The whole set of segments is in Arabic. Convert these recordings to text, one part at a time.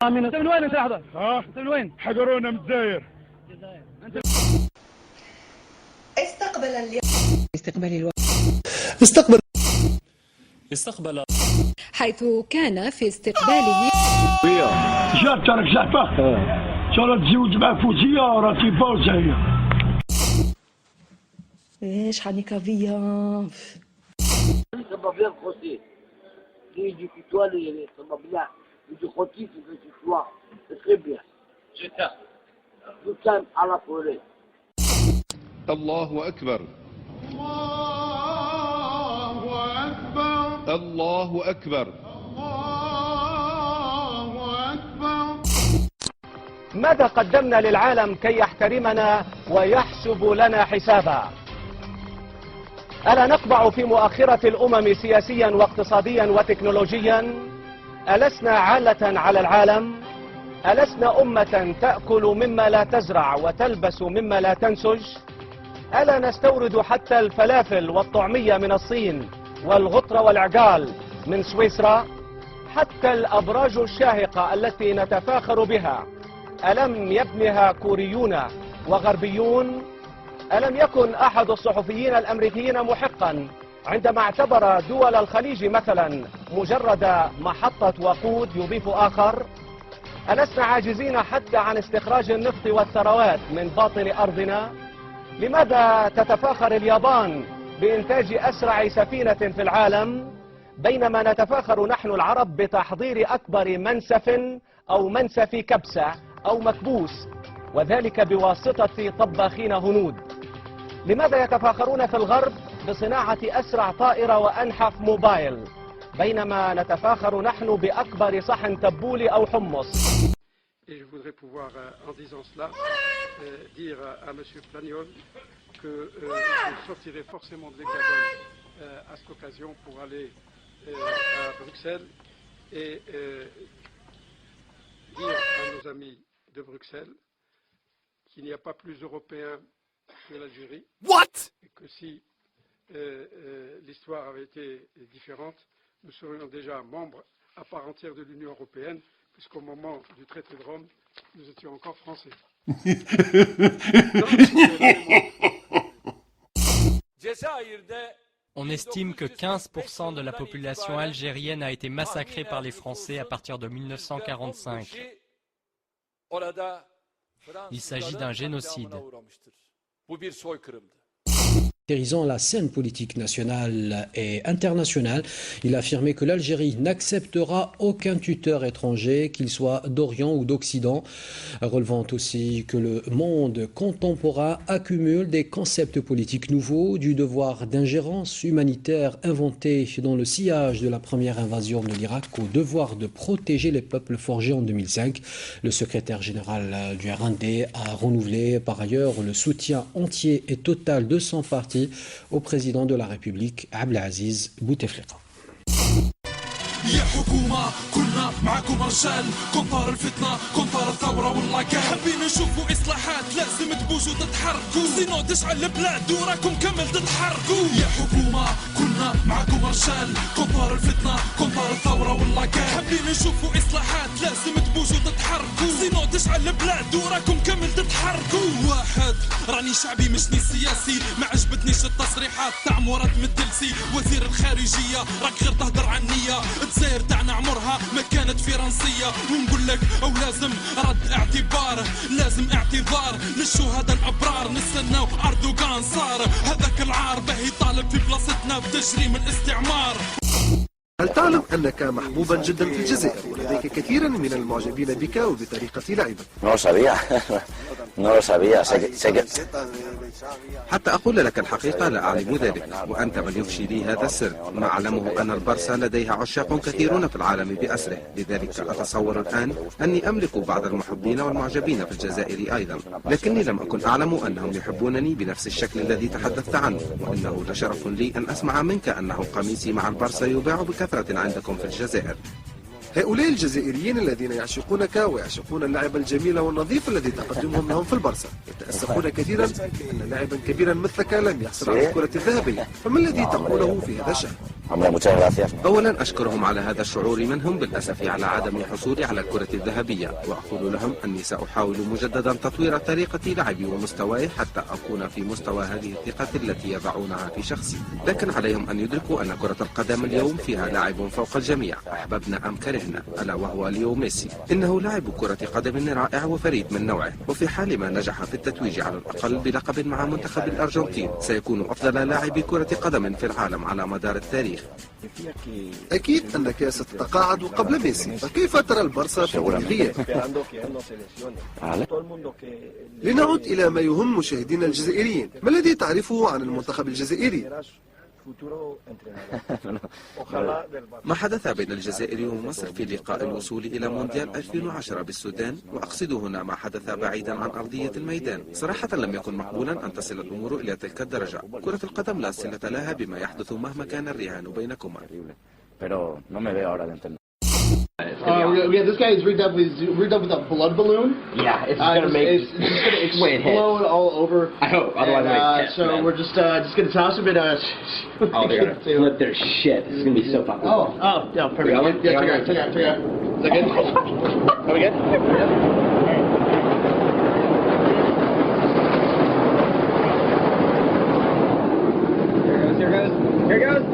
انت من وين انت لحظه؟ انت من وين؟ حضرونا من الجزائر. استقبل حيث كان في استقباله جات ترك زعفة صارت تزوج مع فوزية راكي باوزة هي. ايش حنيكا فيا Ça va bien crosser. Si du tutoies, ça va bien. Si tu crotis, tu fais tutoies. C'est très bien. Je t'aime. Je t'aime à la forêt. الله أكبر. الله أكبر. الله أكبر. الله أكبر. ماذا قدمنا للعالم كي يحترمنا ويحسب لنا حسابا؟ ألا نقبع في مؤخرة الأمم سياسيا واقتصاديا وتكنولوجيا؟ ألسنا عالة على العالم؟ ألسنا أمة تأكل مما لا تزرع وتلبس مما لا تنسج؟ ألا نستورد حتى الفلافل والطعمية من الصين والغطر والعقال من سويسرا؟ حتى الأبراج الشاهقة التي نتفاخر بها ألم يبنها كوريون وغربيون؟ ألم يكن أحد الصحفيين الأمريكيين محقا عندما اعتبر دول الخليج مثلا مجرد محطة وقود يضيف آخر؟ ألسنا عاجزين حتى عن استخراج النفط والثروات من باطن أرضنا؟ لماذا تتفاخر اليابان بإنتاج أسرع سفينة في العالم بينما نتفاخر نحن العرب بتحضير أكبر منسف أو منسف كبسة أو مكبوس وذلك بواسطة طباخين هنود؟ لماذا يتفاخرون في الغرب بصناعة أسرع طائرة وأنحف موبايل بينما نتفاخر نحن بأكبر صحن تبول أو حمص؟ Et je voudrais pouvoir, en disant cela, dire à M. Plagnol que je sortirai forcément de l'Hexagone à cette occasion pour aller à Bruxelles et dire à nos amis de Bruxelles qu'il n'y a pas plus européen que l'Algérie. What? Et que si l'histoire avait été différente, nous serions déjà membres à part entière de l'Union européenne, puisqu'au moment du traité de Rome, nous étions encore français. On estime que 15% de la population algérienne a été massacrée par les Français à partir de 1945. Il s'agit d'un génocide. Caractérisant la scène politique nationale et internationale, il a affirmé que l'Algérie n'acceptera aucun tuteur étranger, qu'il soit d'Orient ou d'Occident, relevant aussi que le monde contemporain accumule des concepts politiques nouveaux, du devoir d'ingérence humanitaire inventé dans le sillage de la première invasion de l'Irak au devoir de protéger les peuples forgés en 2005. Le secrétaire général du RND a renouvelé par ailleurs le soutien entier et total de son parti au président de la République, Abdelaziz Bouteflika. يا حكومة كلنا معكم رجال كنطار الفتنة كنطار الثورة والله كان حابين نشوفوا إصلاحات لازم تبوجوا تتحركوا سينو تشعل البلاد وراكم كامل تتحركوا يا حكومة كلنا معكم رجال كنطار الفتنة كنطار الثورة والله كان حابين نشوفوا إصلاحات لازم تبوجوا تتحركوا سينو تشعل البلاد وراكم كامل تتحركوا واحد راني شعبي مشني سياسي ما عجبتنيش التصريحات تاع مراد مدلسي وزير الخارجية راك غير تهدر عن نية الجزائر تاعنا عمرها ما كانت فرنسية ونقول لك او لازم رد اعتبار لازم اعتذار للشهداء الابرار نستناو اردوغان صار هذاك العار باهي طالب في بلاصتنا بتجريم الاستعمار. هل تعلم أنك محبوبا جدا في الجزائر ولديك كثيرا من المعجبين بك وبطريقة لعبك؟ حتى أقول لك الحقيقة لا أعلم ذلك وأنت من يفشي لي هذا السر. ما أعلمه أن البارسا لديها عشاق كثيرون في العالم بأسره، لذلك أتصور الآن أني أملك بعض المحبين والمعجبين في الجزائر أيضا، لكني لم أكن أعلم أنهم يحبونني بنفس الشكل الذي تحدثت عنه، وإنه لشرف لي أن أسمع منك أنه قميصي مع البارسا يباع بكثرة عندكم في الجزائر. هؤلاء الجزائريين الذين يعشقونك ويعشقون اللعب الجميل والنظيف الذي تقدمهم لهم في البرصا يتأسفون كثيرا أن لاعبا كبيرا مثلك لم يحصل على الكرة الذهبية. فما الذي تقوله في هذا الشأن؟ أولا أشكرهم على هذا الشعور منهم بالأسف على عدم حصولي على الكرة الذهبية، وأقول لهم أني سأحاول مجددا تطوير طريقة لعبي ومستواي حتى أكون في مستوى هذه الثقة التي يضعونها في شخصي. لكن عليهم أن يدركوا أن كرة القدم اليوم فيها لاعب فوق الجميع أحببنا أم كرهنا، ألا وهو ليو ميسي. إنه لاعب كرة قدم رائع وفريد من نوعه، وفي حال ما نجح في التتويج على الأقل بلقب مع منتخب الأرجنتين سيكون أفضل لاعب كرة قدم في العالم على مدار التاريخ. أكيد أنك ستتقاعد قبل ميسي، فكيف ترى البرصا في الغياب؟ لنعود إلى ما يهم مشاهدينا الجزائريين، ما الذي تعرفه عن المنتخب الجزائري؟ ما حدث بين الجزائر ومصر في لقاء الوصول إلى مونديال 2010 بالسودان، وأقصد هنا ما حدث بعيدا عن أرضية الميدان. صراحة لم يكن مقبولا أن تصل الأمور إلى تلك الدرجة. كرة القدم لا صلة لها بما يحدث مهما كان الرهان بينكما. Yeah, this guy is rigged up with a blood balloon. Yeah, it's gonna make it's gonna explode all over. I hope. Otherwise, so we're just gonna toss him in a. Oh, they're gonna flip their shit. This is gonna be so fucking cool. Oh, yeah, perfect. Yeah, check it out. Is that good? Are we good? Here goes.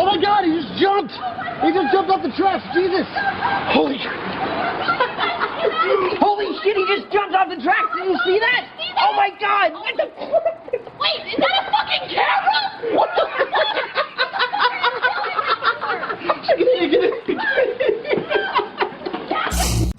Oh my God! He just jumped! He just jumped off the truck! Jesus! Holy shit! He just jumped off the track! Did you see that? Oh my God! What the? Wait, is that a fucking camera? What the?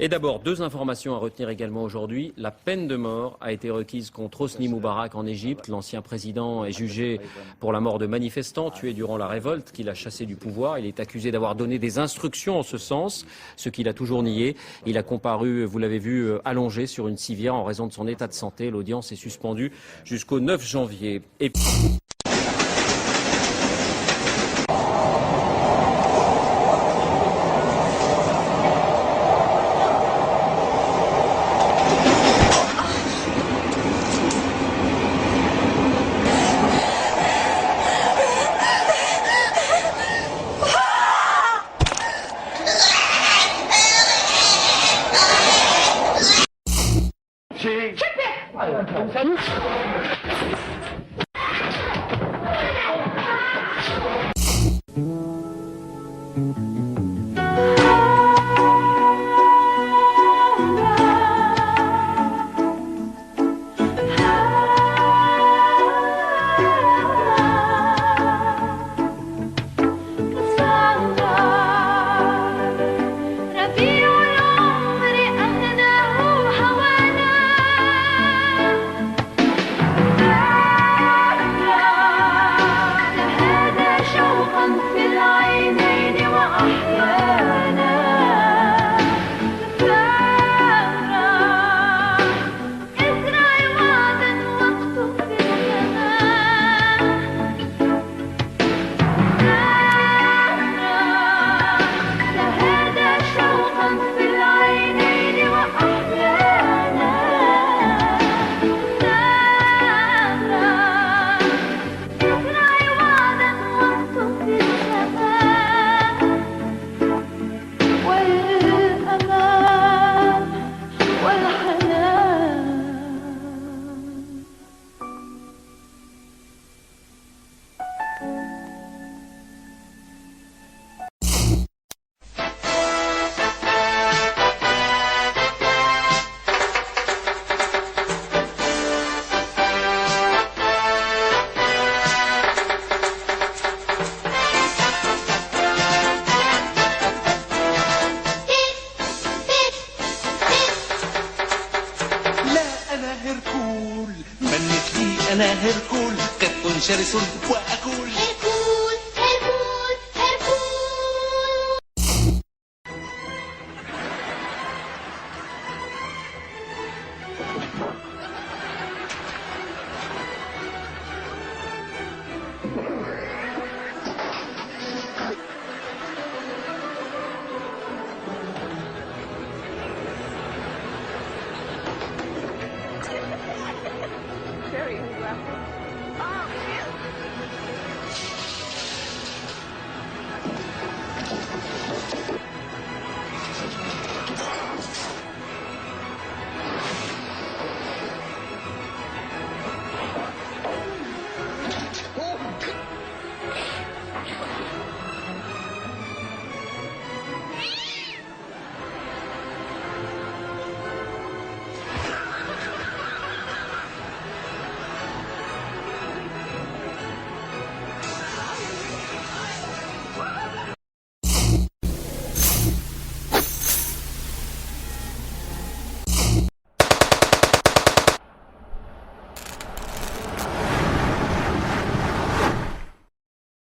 Et d'abord, deux informations à retenir également aujourd'hui. La peine de mort a été requise contre Hosni Moubarak en Égypte. L'ancien président est jugé pour la mort de manifestants tués durant la révolte qu'il a chassé du pouvoir. Il est accusé d'avoir donné des instructions en ce sens, ce qu'il a toujours nié. Il a comparu, vous l'avez vu, allongé sur une civière en raison de son état de santé. L'audience est suspendue jusqu'au 9 janvier. Et... أنا هركول قط شرس وأكل